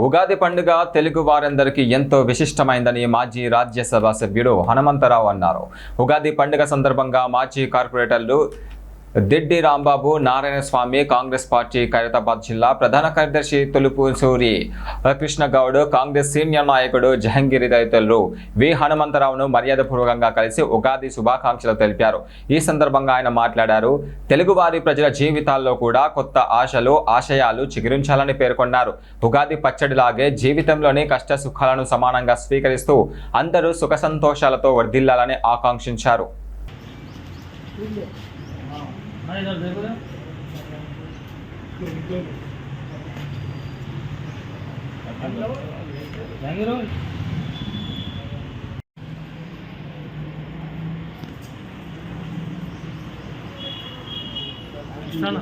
ఉగాది పండుగ తెలుగు వారందరికీ ఎంతో విశిష్టమైందని మాజీ రాజ్యసభ సభ్యుడు హనుమంతరావు అన్నారు. ఉగాది పండుగ సందర్భంగా మాజీ కార్పొరేటర్లు దిడ్డి రాంబాబు, నారాయణస్వామి, కాంగ్రెస్ పార్టీ ఖైరతాబాద్ జిల్లా ప్రధాన కార్యదర్శి తులుపూసూరి కృష్ణగౌడ్, కాంగ్రెస్ సీనియర్ నాయకుడు జహంగీర్ తదితరులు వి హనుమంతరావును మర్యాదపూర్వకంగా కలిసి ఉగాది శుభాకాంక్షలు తెలిపారు. ఈ సందర్భంగా ఆయన మాట్లాడారు. తెలుగువారి ప్రజల జీవితాల్లో కూడా కొత్త ఆశలు, ఆశయాలు చిగురించాలని పేర్కొన్నారు. ఉగాది పచ్చడిలాగే జీవితంలోని కష్ట సుఖాలను సమానంగా స్వీకరిస్తూ అందరూ సుఖ సంతోషాలతో వర్ధిల్లాలని ఆకాంక్షించారు. Sana.